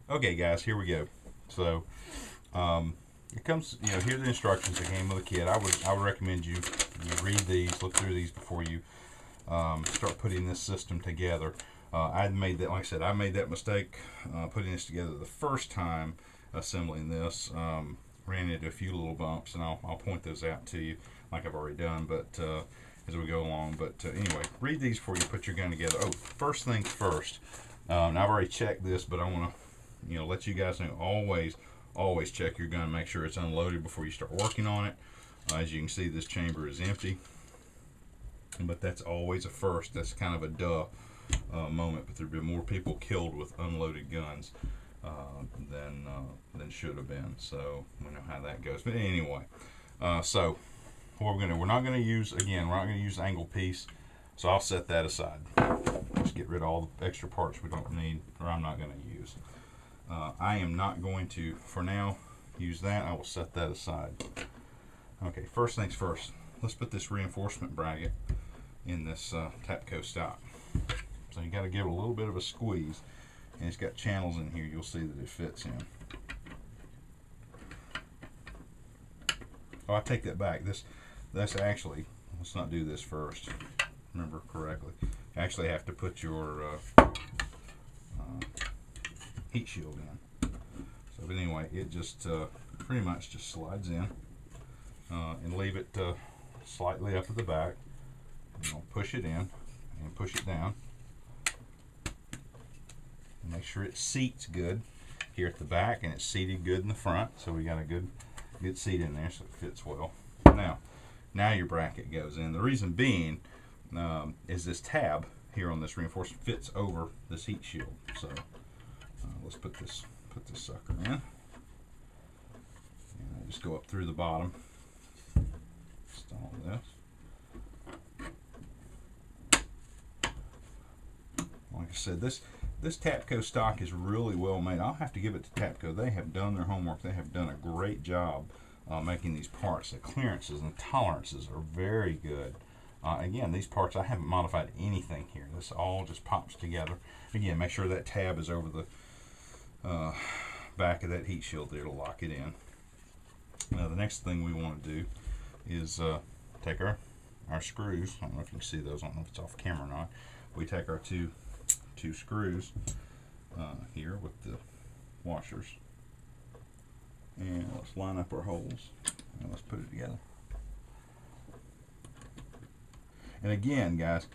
Okay, guys, here we go. So, it comes. Here are the instructions that came with the kit. I would recommend you read these, look through these before you start putting this system together. I made that, like I said, I made that mistake putting this together the first time assembling this. Ran into a few little bumps, and I'll point those out to you, like I've already done. But as we go along. But anyway, read these before you put your gun together. Oh, first things first. Now I've already checked this, but I want to let you guys know, always check your gun, make sure it's unloaded before you start working on it. As you can see, this chamber is empty, but that's always a first. That's kind of a duh moment, but there have been more people killed with unloaded guns than should have been. So we know how that goes. But anyway, so what we're not going to use, again, we're not going to use angle piece. So I'll set that aside. Just get rid of all the extra parts we don't need, or I'm not going to use. I am not going to, for now, use that. I will set that aside. Okay, first things first. Let's put this reinforcement bracket in this Tapco stock. So you got to give it a little bit of a squeeze, and it's got channels in here. You'll see that it fits in. Oh, I take that back. That's actually, let's not do this first. Remember correctly. You actually have to put your heat shield in. So, but anyway, it just pretty much just slides in, and leave it slightly up at the back. And I'll push it in and push it down. And make sure it seats good here at the back, and it's seated good in the front. So we got a good seat in there, so it fits well. Now your bracket goes in. The reason being is this tab here on this reinforcement fits over this heat shield. So let's put this sucker in, and I just go up through the bottom. Install this. Like I said, this Tapco stock is really well made. I'll have to give it to Tapco. They have done their homework. They have done a great job making these parts. The clearances and tolerances are very good. Again, these parts, I haven't modified anything here. This all just pops together. Again, make sure that tab is over the back of that heat shield there to lock it in. Now the next thing we want to do is take our screws. I don't know if you can see those. I don't know if it's off camera or not. We take our two screws here with the washers, and let's line up our holes and let's put it together. And again, guys,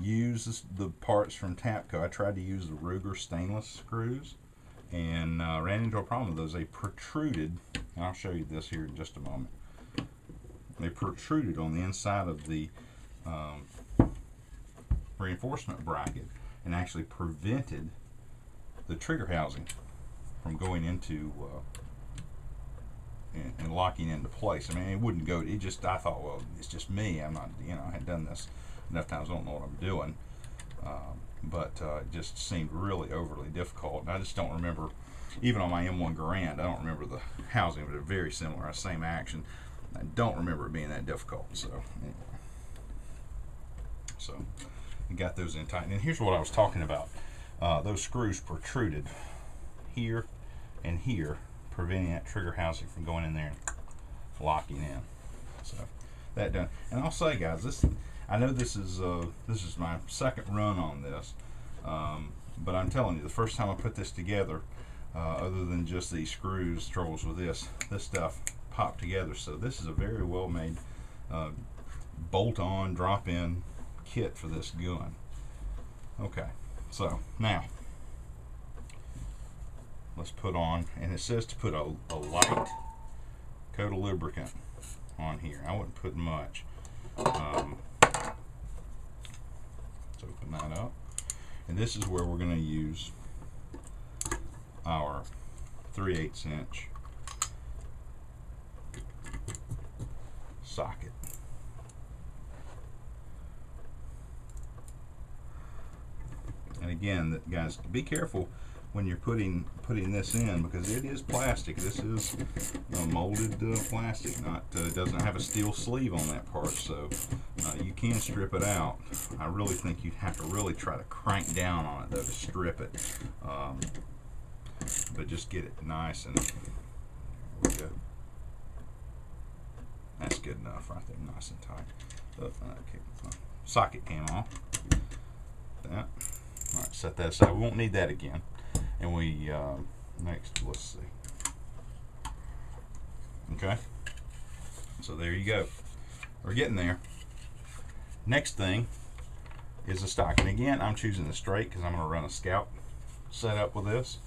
use the parts from Tapco. I tried to use the Ruger stainless screws and ran into a problem with those. They protruded, and I'll show you this here in just a moment. They protruded on the inside of the reinforcement bracket and actually prevented the trigger housing from going into and locking into place. I mean, it wouldn't go. It just, I thought, well, it's just me. I'm not, I had done this enough times. I don't know what I'm doing, but it just seemed really overly difficult. And I just don't remember, even on my M1 Garand, I don't remember the housing, but they're very similar, same action. I don't remember it being that difficult. So anyway, so you got those in tight. And here's what I was talking about. Those screws protruded here and here, preventing that trigger housing from going in there and locking in. So that done. And I'll say, guys, I know this is my second run on this, but I'm telling you, the first time I put this together, other than just these screws, troubles with this stuff popped together. So this is a very well made bolt-on, drop-in kit for this gun. Okay, so now let's put on, and it says to put a light coat of lubricant on here. I wouldn't put much. Let's open that up, and this is where we're going to use our 3/8 inch socket. And again, guys, be careful when you're putting this in, because it is plastic. This is molded plastic. Doesn't have a steel sleeve on that part, so you can strip it out. I really think you'd have to really try to crank down on it though to strip it. but just get it nice and there we go. That's good enough right there, nice and tight. Okay, socket came off. That. All right, set that aside. We won't need that again. And we next, let's see. Okay, so there you go. We're getting there. Next thing is the stock, and again, I'm choosing the straight because I'm going to run a scalp setup with this.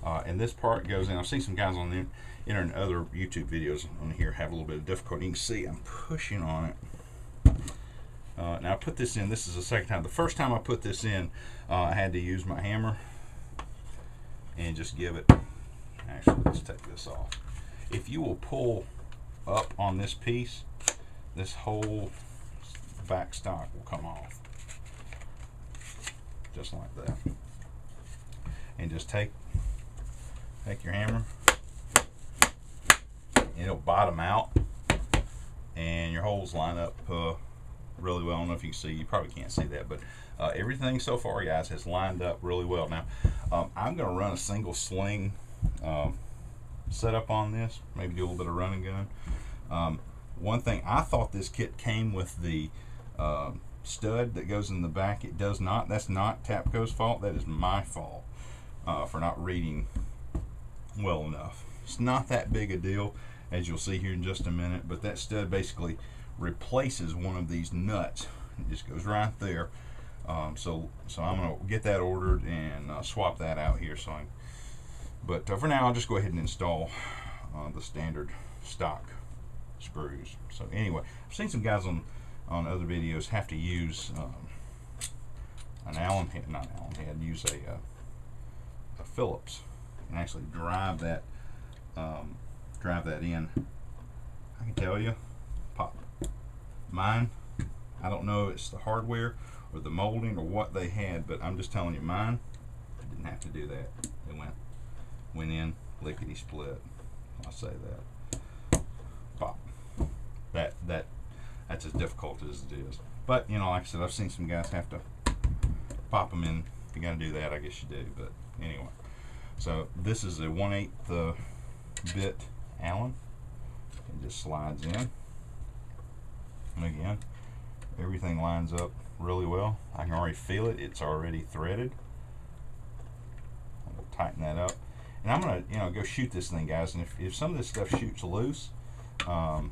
And this part goes in. I've seen some guys on the internet, other YouTube videos on here have a little bit of difficulty. You can see I'm pushing on it. Now I put this in. This is the second time. The first time I put this in, I had to use my hammer and just give it. Actually, let's take this off. If you will pull up on this piece, this whole back stock will come off, just like that. And just take your hammer, and it'll bottom out, and your holes line up really well. I don't know if you can see, you probably can't see that, but everything so far, guys, has lined up really well. Now, I'm going to run a single sling setup on this, maybe do a little bit of run and gun. One thing, I thought this kit came with the stud that goes in the back. It does not. That's not Tapco's fault. That is my fault for not reading well enough. It's not that big a deal, as you'll see here in just a minute, but that stud basically replaces one of these nuts. It just goes right there. So I'm going to get that ordered and swap that out here. But for now, I'll just go ahead and install the standard stock screws. So anyway, I've seen some guys on other videos have to use an Allen head, not Allen head, use a Phillips and actually drive that in. I can tell you, pop. Mine, I don't know if it's the hardware or the molding or what they had, but I'm just telling you, mine, I didn't have to do that. It went in lickety split. I say that. Pop. That's as difficult as it is. But you know, like I said, I've seen some guys have to pop them in. If you got to do that, I guess you do. But anyway, so this is a 1/8 bit Allen. It just slides in. And again, everything lines up really well. I can already feel it. It's already threaded. I'm gonna tighten that up, and I'm gonna go shoot this thing, guys. And if some of this stuff shoots loose, I've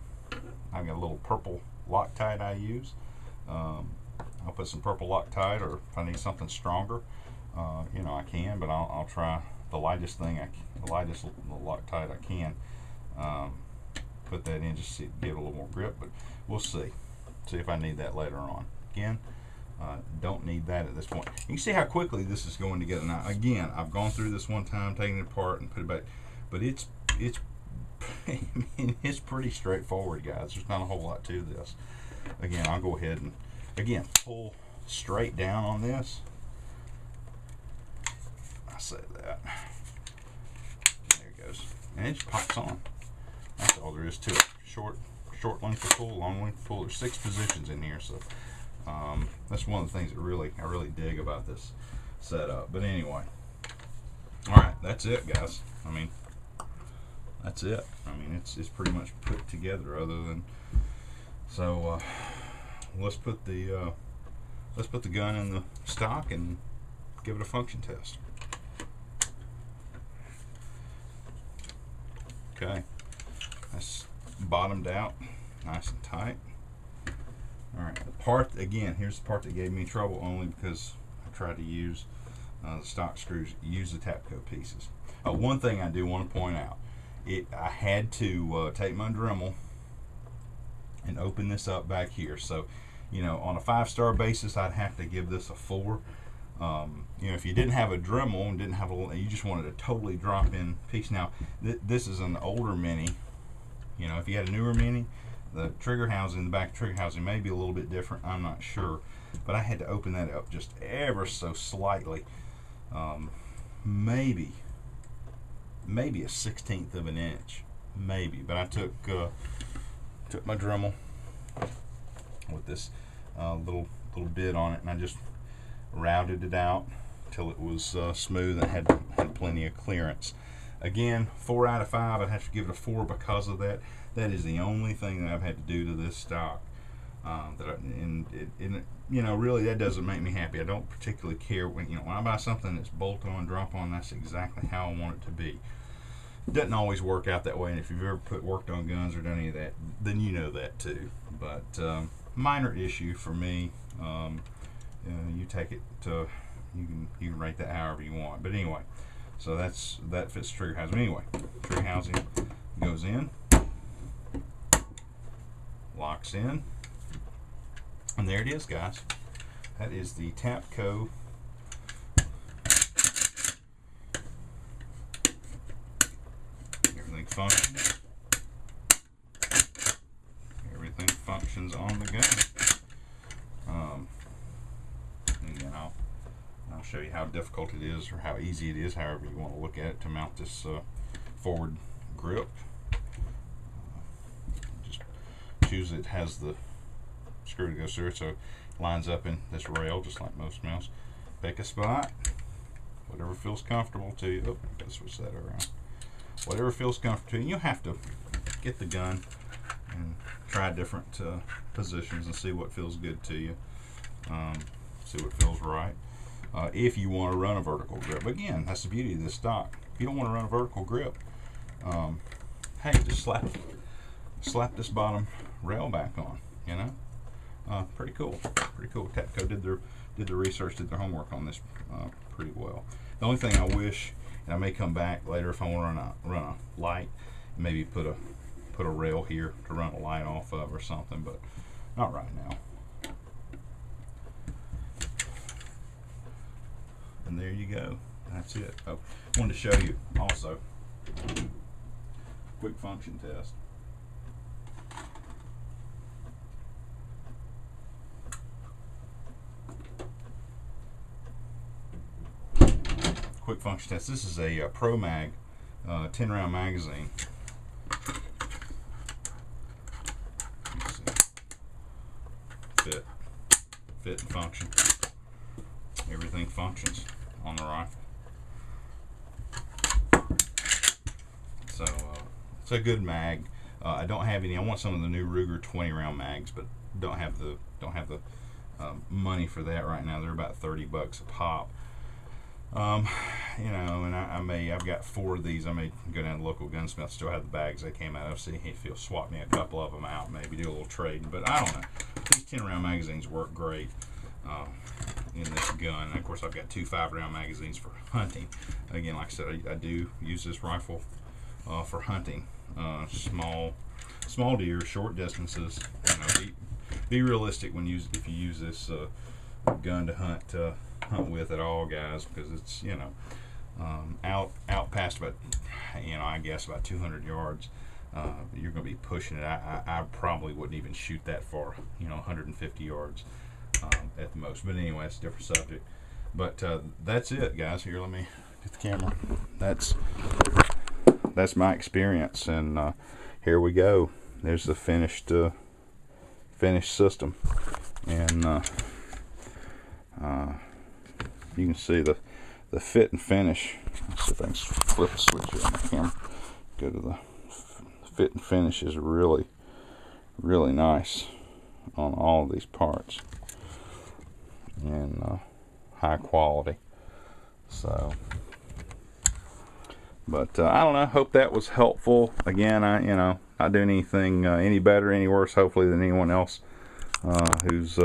got a little purple Loctite I use. I'll put some purple Loctite, or if I need something stronger, I can. But I'll try the lightest thing, the lightest Loctite I can. Put that in just to give it a little more grip. But we'll see if I need that later on. Again, don't need that at this point. You can see how quickly this is going together. Now, again, I've gone through this one time, taking it apart and put it back, but it's I mean, it's pretty straightforward, guys. There's not a whole lot to this. Again, I'll go ahead and pull straight down on this. I say that. There it goes, and it just pops on. That's all there is to it. Short length of pull, long length of pull. There's 6 positions in here, so that's one of the things that I really dig about this setup. But anyway, all right, that's it, guys. I mean, that's it. I mean, it's pretty much put together. Other than let's put the gun in the stock and give it a function test. Okay, that's bottomed out, nice and tight. All right, the part again. Here's the part that gave me trouble, only because I tried to use the stock screws. Use the Tapco pieces. One thing I do want to point out. I had to take my Dremel and open this up back here. So, on a 5-star basis, I'd have to give this a 4. If you didn't have a Dremel and didn't have you just wanted a totally drop-in piece. Now, this is an older Mini. If you had a newer Mini, the trigger housing, the back trigger housing may be a little bit different. I'm not sure, but I had to open that up just ever so slightly. Maybe a 1/16 of an inch, maybe. But I took my Dremel with this little bit on it, and I just routed it out till it was smooth and had plenty of clearance. Again, 4 out of 5. I'd have to give it a 4 because of that. That is the only thing that I've had to do to this stock. You know, really, that doesn't make me happy. I don't particularly care when I buy something that's bolt on, drop on. That's exactly how I want it to be. It doesn't always work out that way, and if you've ever worked on guns or done any of that, then you know that too. But minor issue for me. You take it to, you can rate that however you want. But anyway, so that fits trigger housing. Anyway, trigger housing goes in, locks in, and there it is, guys. That is the Tapco everything functions. Everything functions on the gun. Again, I'll show you how difficult it is, or how easy it is, however you want to look at it, to mount this forward grip. Just choose it has the screw to go through it, so it lines up in this rail just like most mounts. Pick a spot, whatever feels comfortable to you. Oh, gotta switch that around. Whatever feels comfortable to you. You'll have to get the gun and try different positions and see what feels good to you. See what feels right. If you want to run a vertical grip, again, that's the beauty of this stock. If you don't want to run a vertical grip, hey, just slap this bottom rail back on. You know, pretty cool. Pretty cool. Tapco did the research, did their homework on this pretty well. The only thing I wish, and I may come back later if I want to run a light, maybe put a rail here to run a light off of or something, but not right now. And there you go. That's it. Oh, I wanted to show you also quick function test. Quick function test. This is a Pro Mag 10 round magazine. Fit and function. Everything functions on the rifle. So it's a good mag. I don't have any. I want some of the new Ruger 20 round mags, but don't have the money for that right now. They're about $30 a pop. You know, and I've got 4 of these. I may go down to the local gunsmith, still have the bags they came out of, see if he'll swap me a couple of them out, maybe do a little trading. But I don't know. These 10 round magazines work great in this gun. And of course, I've got 2 5-round magazines for hunting. Again, like I said, I do use this rifle for hunting, small deer, short distances. You know, be realistic when if you use this gun to hunt with at all, guys, because it's, you know, out past about, you know, I guess about 200 yards. You're going to be pushing it. I probably wouldn't even shoot that far, you know, 150 yards at the most. But anyway, it's a different subject. But that's it, guys. Here, let me get the camera. That's my experience, and here we go. There's the finished system, and you can see the fit and finish. Let's see if I can flip a switch here on the camera. Go to the fit and finish is really, really nice on all of these parts, and high quality. So, but I don't know. Hope that was helpful. Again, you know, not doing anything any better, any worse, hopefully, than anyone else who's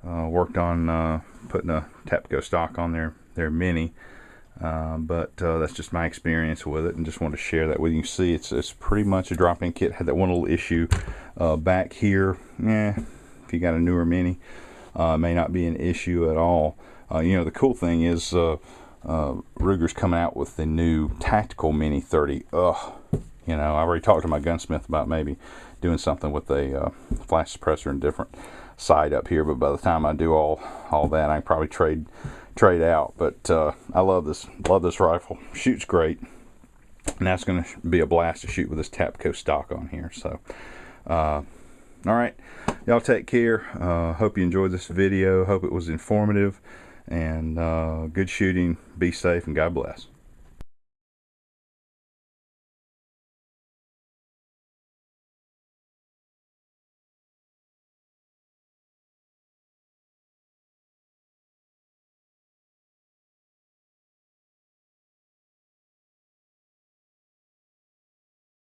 worked on putting a Tapco stock on their Mini. But that's just my experience with it, and just want to share that with you. You see, it's pretty much a drop-in kit. Had that one little issue back here. If you got a newer Mini, may not be an issue at all. You know, the cool thing is Ruger's coming out with the new Tactical Mini 30. You know, I already talked to my gunsmith about maybe doing something with a flash suppressor and different sight up here, but by the time I do all that, I can probably trade out. But I love this rifle. Shoots great, and that's going to be a blast to shoot with this Tapco stock on here. So all right, y'all take care. Hope you enjoyed this video. Hope it was informative, and good shooting. Be safe, and God bless.